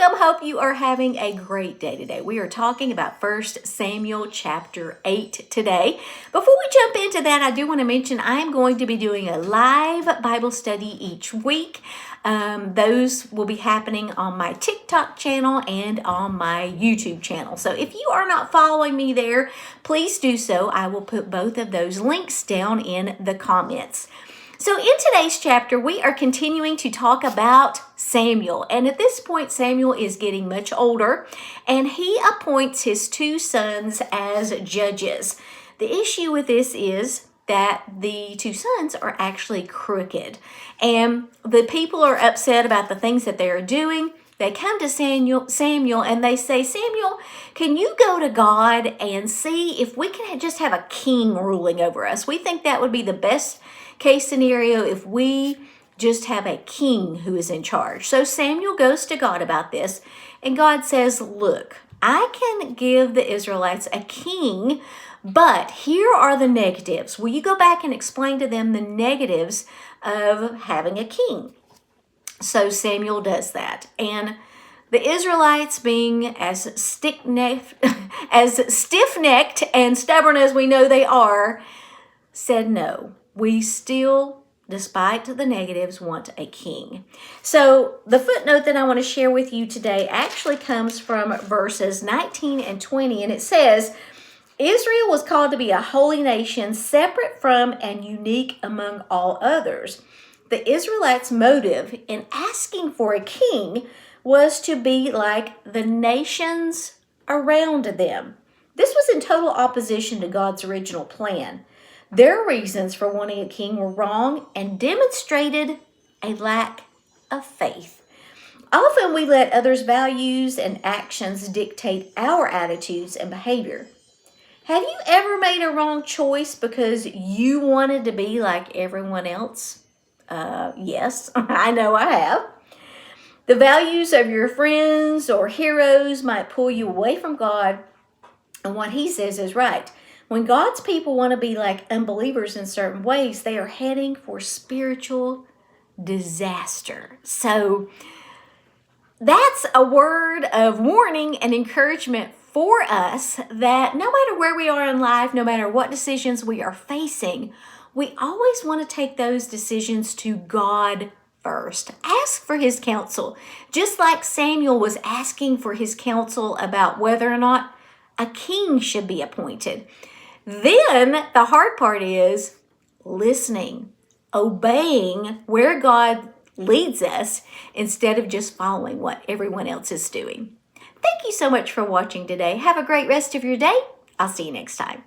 welcome. Hope you are having a great day today. We are talking about 1 Samuel chapter 8 today. Before we jump into that, I do want to mention I'm going to be doing a live Bible study each week. Those will be happening on my TikTok channel and on my YouTube channel. So if you are not following me there, please do so. I will put both of those links down in the comments. So in today's chapter, we are continuing to talk about Samuel. And at this point, Samuel is getting much older, and he appoints his two sons as judges. The issue with this is that the two sons are actually crooked, and the people are upset about the things that they are doing. They come to Samuel and they say, Samuel, can you go to God and see if we can just have a king ruling over us? We think that would be the best case scenario if we just have a king who is in charge. So Samuel goes to God about this, and God says, look, I can give the Israelites a king, but here are the negatives. Will you go back and explain to them the negatives of having a king? So Samuel does that. And the Israelites, being as stiff-necked and stubborn as we know they are, said no. We still, despite the negatives, want a king. So the footnote that I want to share with you today actually comes from verses 19 and 20, and it says, Israel was called to be a holy nation, separate from and unique among all others. The Israelites' motive in asking for a king was to be like the nations around them. This was in total opposition to God's original plan. Their reasons for wanting a king were wrong and demonstrated a lack of faith. Often we let others' values and actions dictate our attitudes and behavior. Have you ever made a wrong choice because you wanted to be like everyone else? Yes, I know I have. The values of your friends or heroes might pull you away from God, and what he says is right. When God's people want to be like unbelievers in certain ways, they are heading for spiritual disaster. So that's a word of warning and encouragement for us that no matter where we are in life, no matter what decisions we are facing, we always want to take those decisions to God first. Ask for his counsel, just like Samuel was asking for his counsel about whether or not a king should be appointed. Then the hard part is listening, obeying where God leads us instead of just following what everyone else is doing. Thank you so much for watching today. Have a great rest of your day. I'll see you next time.